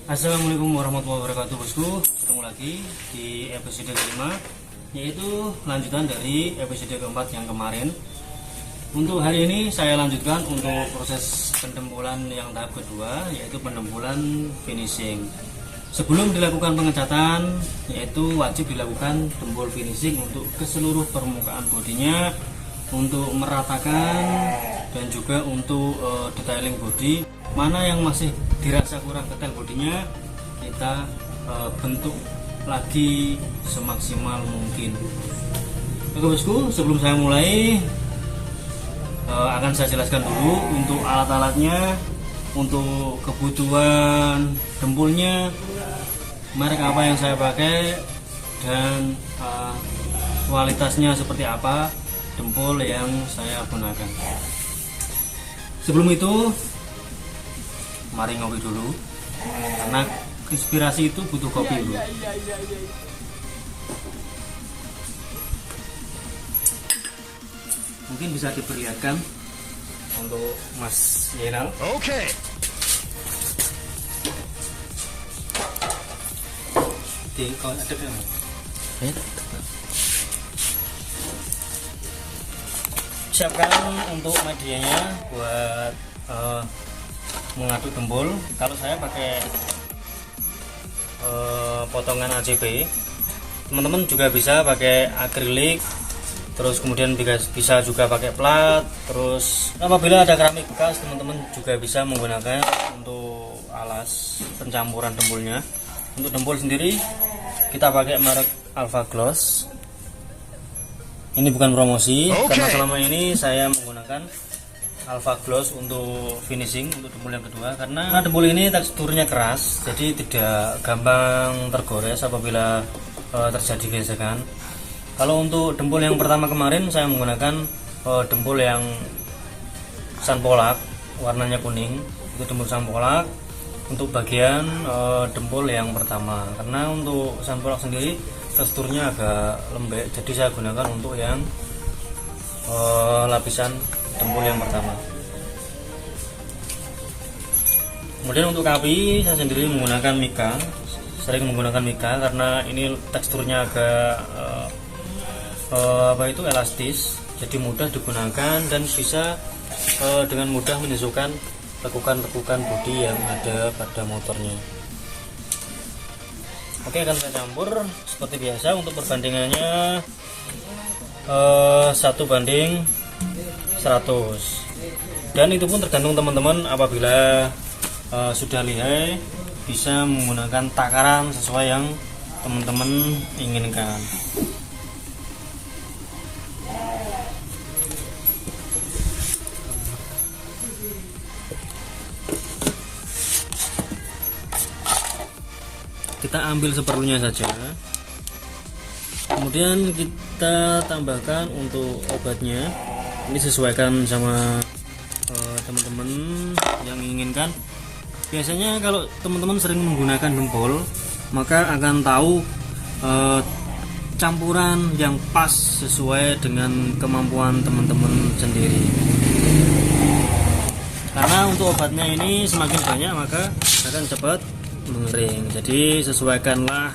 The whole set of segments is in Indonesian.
Assalamualaikum warahmatullahi wabarakatuh bosku. Ketemu lagi di episode kelima, yaitu lanjutan dari episode keempat yang kemarin. Untuk hari ini saya lanjutkan untuk proses pendempulan yang tahap kedua, yaitu pendempulan finishing. Sebelum dilakukan pengecatan, yaitu wajib dilakukan dempul finishing untuk ke seluruh permukaan bodinya, untuk meratakan dan juga untuk detailing body. Mana yang masih dirasa kurang detail bodinya, kita bentuk lagi semaksimal mungkin. Oke bosku, sebelum saya mulai akan saya jelaskan dulu untuk alat-alatnya, untuk kebutuhan dempulnya, merek apa yang saya pakai, dan kualitasnya seperti apa dempul yang saya gunakan. Sebelum itu, mari ngopi dulu, karena inspirasi itu butuh kopi dulu. Mungkin bisa diperlihatkan untuk Mas Yenal. Oke. Kalau ada kan? Siapkan untuk medianya buat mengaduk dempul. Kalau saya pakai potongan ACB, teman-teman juga bisa pakai akrilik, terus kemudian bisa juga pakai plat. Terus apabila ada keramik bekas, teman-teman juga bisa menggunakan untuk alas pencampuran dempulnya. Untuk dempul sendiri kita pakai merek Alpha Gloss. Ini bukan promosi, karena selama ini saya menggunakan Alpha Gloss untuk finishing, untuk dempul yang kedua, karena dempul ini teksturnya keras, jadi tidak gampang tergores apabila terjadi gesekan. Kalau untuk dempul yang pertama kemarin saya menggunakan dempul yang sanpolak, warnanya kuning, itu dempul sanpolak untuk bagian dempul yang pertama. Karena untuk sanpolak sendiri teksturnya agak lembek, jadi saya gunakan untuk yang lapisan dempul yang pertama. Kemudian untuk kapi saya sendiri menggunakan Mika, sering menggunakan Mika karena ini teksturnya agak elastis, jadi mudah digunakan dan bisa dengan mudah menyusukan lekukan-lekukan bodi yang ada pada motornya. Oke, akan saya campur seperti biasa. Untuk perbandingannya 1 banding 100, dan itu pun tergantung teman-teman. Apabila sudah lihai, bisa menggunakan takaran sesuai yang teman-teman inginkan. Kita ambil seperlunya saja, kemudian kita tambahkan untuk obatnya. Ini sesuaikan sama teman-teman yang inginkan. Biasanya kalau teman-teman sering menggunakan dempul, maka akan tahu campuran yang pas sesuai dengan kemampuan teman-teman sendiri. Karena untuk obatnya ini semakin banyak maka akan cepat mengering, jadi sesuaikanlah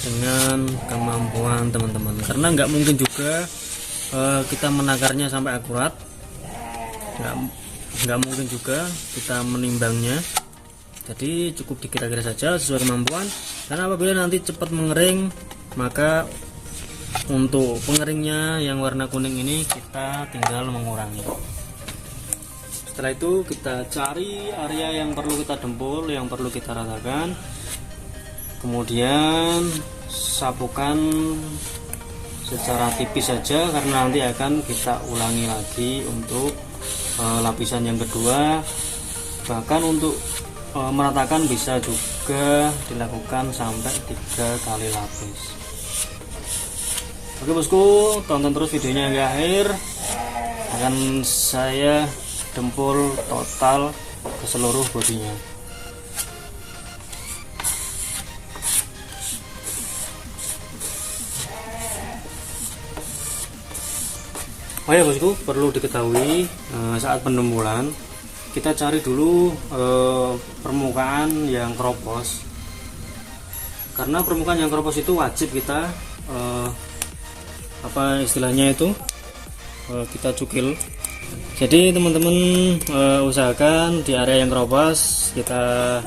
dengan kemampuan teman-teman, karena nggak mungkin juga kita menakarnya sampai akurat, nggak mungkin juga kita menimbangnya, jadi cukup dikira-kira saja sesuai kemampuan. Karena apabila nanti cepat mengering, maka untuk pengeringnya yang warna kuning ini kita tinggal mengurangi. Setelah itu kita cari area yang perlu kita dempul, yang perlu kita ratakan, kemudian sapukan secara tipis saja, karena nanti akan kita ulangi lagi untuk lapisan yang kedua. Bahkan untuk meratakan bisa juga dilakukan sampai 3 kali lapis. Oke bosku, tonton terus videonya hingga akhir. Akan saya dempul total ke seluruh bodinya. Oh ya bosku, perlu diketahui saat pendempulan kita cari dulu permukaan yang keropos, karena permukaan yang keropos itu wajib kita apa istilahnya itu kita cukil. Jadi teman-teman usahakan di area yang keropos kita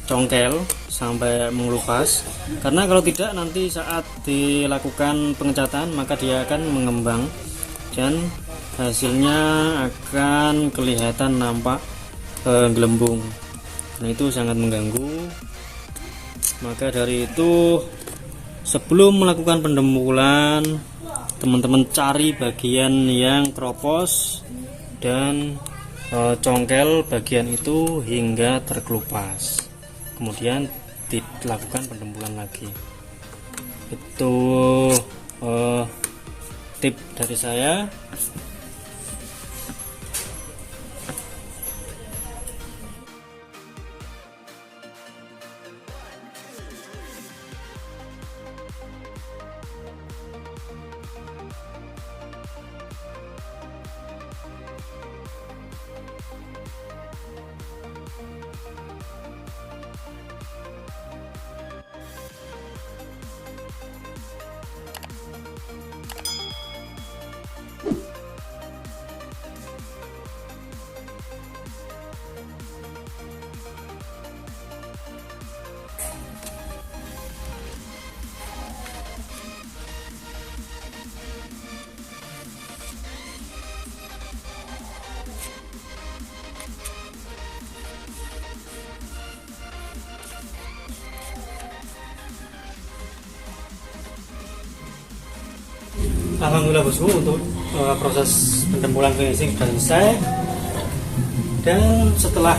congkel sampai mengelupas, karena kalau tidak nanti saat dilakukan pengecatan maka dia akan mengembang dan hasilnya akan kelihatan nampak gelembung. Nah, itu sangat mengganggu. Maka dari itu sebelum melakukan pendembulan, teman-teman cari bagian yang keropos dan congkel bagian itu hingga terkelupas, kemudian dilakukan pendembulan lagi. Itu tip dari saya. Alhamdulillah bosku, untuk proses pendembulan finishing sudah selesai. Dan setelah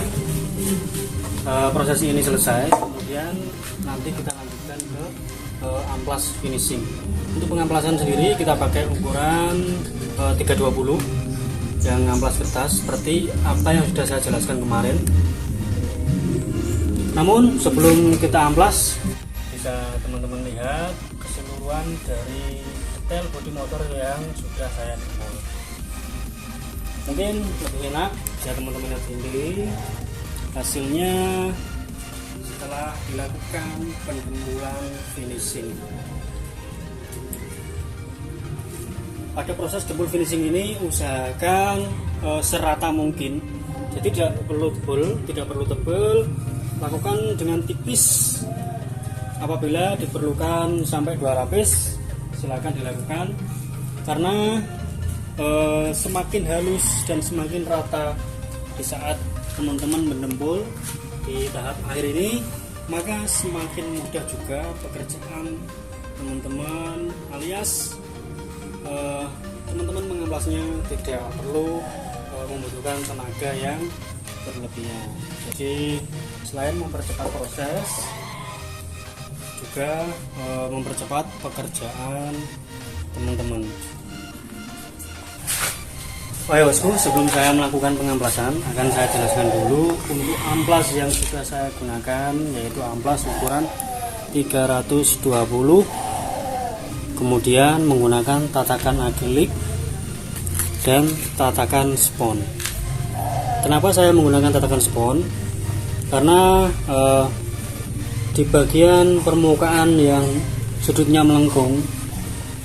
proses ini selesai, kemudian nanti kita lanjutkan ke amplas finishing. Untuk pengamplasan sendiri kita pakai ukuran 320 yang amplas kertas seperti apa yang sudah saya jelaskan kemarin. Namun sebelum kita amplas, bisa teman-teman lihat keseluruhan dari detail bodi motor yang sudah saya demo. Mungkin lebih enak bisa teman-teman lihat sendiri hasilnya setelah dilakukan pendembulan finishing. Pada proses dembul finishing ini usahakan serata mungkin, jadi tidak perlu tebal, lakukan dengan tipis. Apabila diperlukan sampai 2 lapis, silakan dilakukan, karena semakin halus dan semakin rata di saat teman-teman mendembul di tahap akhir ini, maka semakin mudah juga pekerjaan teman-teman, alias teman-teman mengamplasnya tidak perlu membutuhkan tenaga yang berlebihan. Jadi selain mempercepat proses, juga mempercepat pekerjaan teman-teman. Oke bosku, sebelum saya melakukan pengamplasan akan saya jelaskan dulu untuk amplas yang sudah saya gunakan, yaitu amplas ukuran 320, kemudian menggunakan tatakan akrilik dan tatakan spon. Kenapa saya menggunakan tatakan spon? Karena di bagian permukaan yang sudutnya melengkung,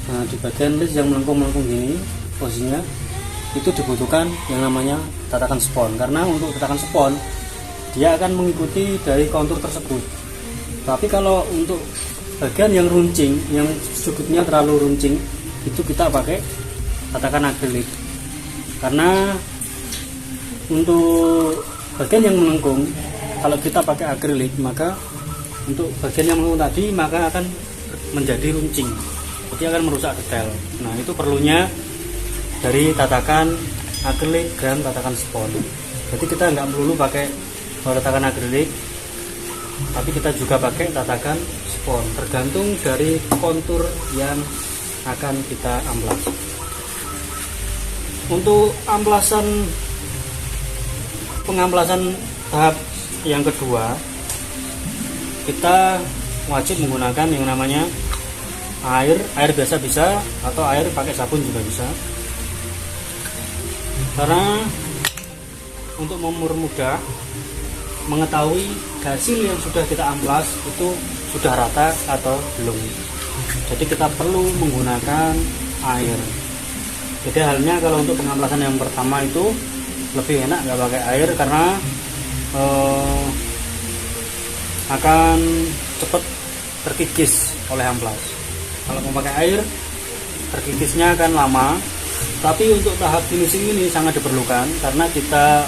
nah di bagian yang melengkung gini posisinya, itu dibutuhkan yang namanya tatakan spon. Karena untuk tatakan spon dia akan mengikuti dari kontur tersebut. Tapi kalau untuk bagian yang runcing, yang sudutnya terlalu runcing, itu kita pakai tatakan akrilik. Karena untuk bagian yang melengkung, kalau kita pakai akrilik, maka untuk bagian yang melengkung tadi maka akan menjadi runcing, jadi akan merusak detail. Nah, itu perlunya dari tatakan akrilik dan tatakan spon. Jadi kita nggak perlu pakai tatakan akrilik, tapi kita juga pakai tatakan spon, tergantung dari kontur yang akan kita amplas. Untuk pengamplasan tahap yang kedua, kita wajib menggunakan yang namanya air biasa bisa, atau air pakai sabun juga bisa. Karena untuk mempermudah mengetahui hasil yang sudah kita amplas itu sudah rata atau belum. Jadi kita perlu menggunakan air. Jadi halnya kalau untuk pengamplasan yang pertama itu lebih enak nggak pakai air karena akan cepat terkikis oleh amplas. Kalau mau pakai air, terkikisnya akan lama. Tapi untuk tahap finishing ini sangat diperlukan karena kita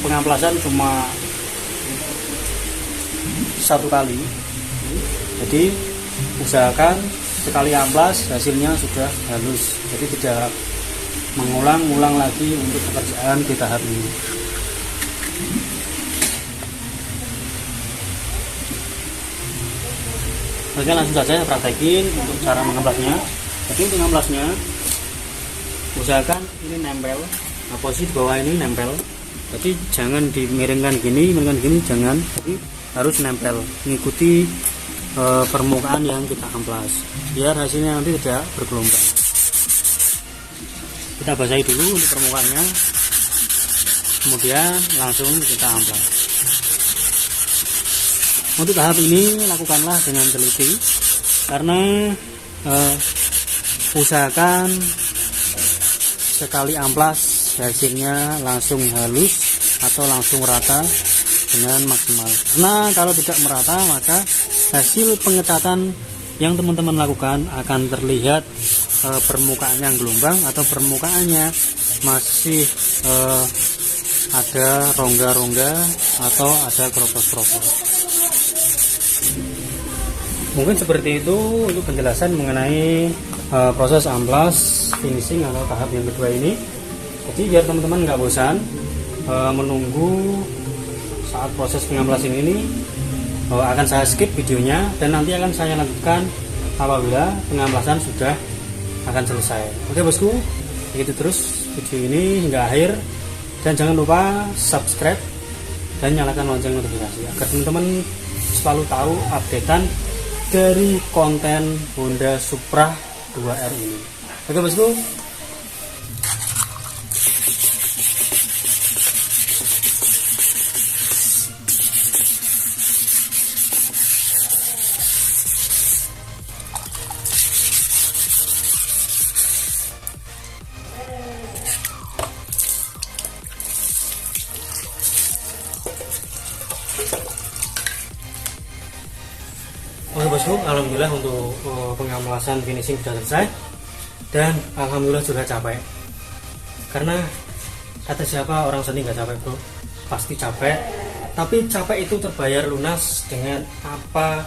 pengamplasan cuma satu kali. Jadi usahakan sekali amplas hasilnya sudah halus. Jadi tidak mengulang-ulang lagi untuk pekerjaan di tahap ini. Oke, langsung saja saya praktekin untuk cara mengamplasnya. Jadi untuk mengamplasnya usahakan ini nempel, posisi bawah ini nempel. Jadi jangan dimiringkan gini jangan, tapi harus nempel, mengikuti permukaan yang kita amplas, biar hasilnya nanti tidak bergelombang. Kita basahi dulu untuk permukaannya, kemudian langsung kita amplas. Untuk tahap ini lakukanlah dengan teliti, karena usahakan sekali amplas hasilnya langsung halus atau langsung rata dengan maksimal. Karena kalau tidak merata maka hasil pengecatan yang teman-teman lakukan akan terlihat permukaannya gelombang atau permukaannya masih ada rongga-rongga atau ada kropos-kropos. Mungkin seperti itu untuk penjelasan mengenai proses amplas finishing atau tahap yang kedua ini. Jadi biar teman-teman nggak bosan menunggu saat proses pengamplasan ini, akan saya skip videonya dan nanti akan saya lanjutkan apabila pengamplasan sudah akan selesai. Oke bosku, begitu terus video ini hingga akhir, dan jangan lupa subscribe dan nyalakan lonceng notifikasi agar teman-teman selalu tahu updatean dari konten Honda Supra 2R ini. Oke bosku, alhamdulillah untuk pengamplasan finishing sudah selesai, dan alhamdulillah sudah capek. Karena kata siapa, orang seni nggak capek bro, pasti capek. Tapi capek itu terbayar lunas dengan apa?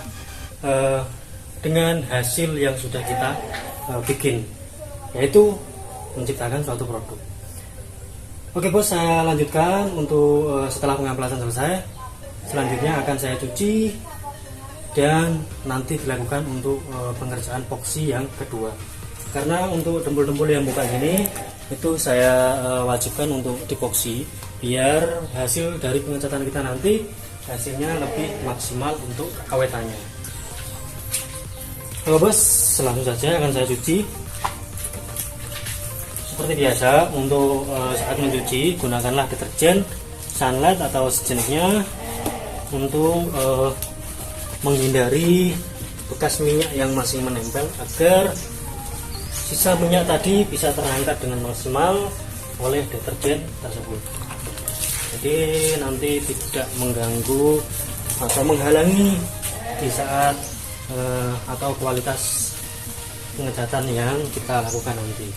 Dengan hasil yang sudah kita bikin, yaitu menciptakan suatu produk. Oke bos, saya lanjutkan untuk setelah pengamplasan selesai, selanjutnya akan saya cuci dan nanti dilakukan untuk pengerjaan epoksi yang kedua. Karena untuk dempul-dempul yang buka ini itu saya wajibkan untuk dipoksi biar hasil dari pengecatan kita nanti hasilnya lebih maksimal untuk awetannya. Halo bos, langsung saja akan saya cuci. Seperti biasa untuk saat mencuci gunakanlah deterjen Sunlight atau sejenisnya untuk menghindari bekas minyak yang masih menempel agar sisa minyak tadi bisa terangkat dengan maksimal oleh deterjen tersebut. Jadi nanti tidak mengganggu atau menghalangi di saat atau kualitas pengecatan yang kita lakukan nanti.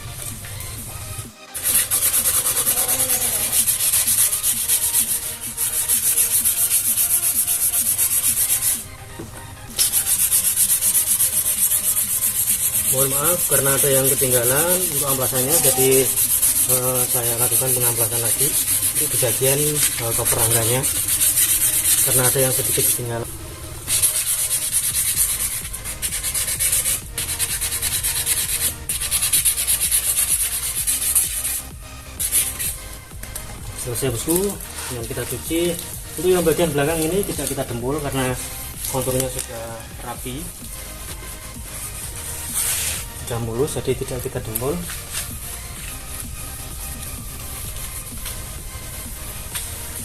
Mohon maaf karena ada yang ketinggalan untuk amplasannya, jadi saya lakukan pengamplasan lagi untuk di bagian cover rangganya karena ada yang sedikit ketinggalan. Selesai bosku, yang kita cuci. Untuk yang bagian belakang ini tidak kita dempul karena konturnya sudah rapi, sudah mulus, jadi tidak kita dempul.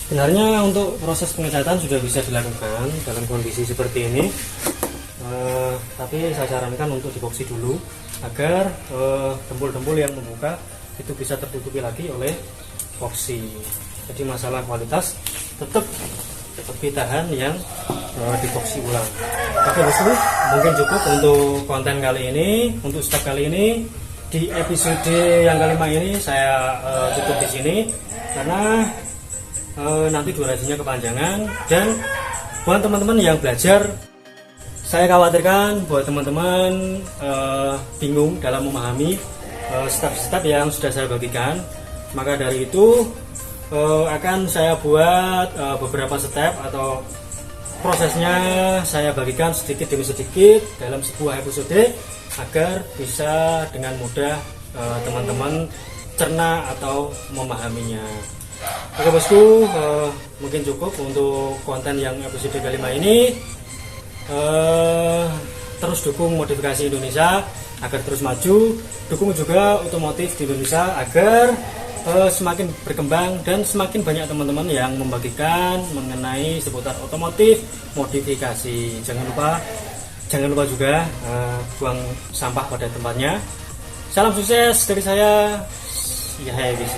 Sebenarnya untuk proses pengecatan sudah bisa dilakukan dalam kondisi seperti ini, tapi saya sarankan untuk diboksi dulu agar dempul-dempul yang membuka itu bisa tertutupi lagi oleh boksi. Jadi masalah kualitas tetap lebih tahan yang diboksi ulang. Oke bosku, mungkin cukup untuk konten kali ini, untuk step kali ini. Di episode yang kelima ini saya cukup di sini karena nanti durasinya kepanjangan, dan buat teman-teman yang belajar, saya khawatirkan buat teman-teman bingung dalam memahami step-step yang sudah saya bagikan. Maka dari itu akan saya buat beberapa step atau prosesnya saya bagikan sedikit demi sedikit dalam sebuah episode agar bisa dengan mudah teman-teman cerna atau memahaminya. Oke bosku, mungkin cukup untuk konten yang episode kelima ini. Terus dukung modifikasi Indonesia agar terus maju, dukung juga otomotif di Indonesia agar semakin berkembang dan semakin banyak teman-teman yang membagikan mengenai seputar otomotif modifikasi. Jangan lupa juga buang sampah pada tempatnya. Salam sukses dari saya, Yahya BC.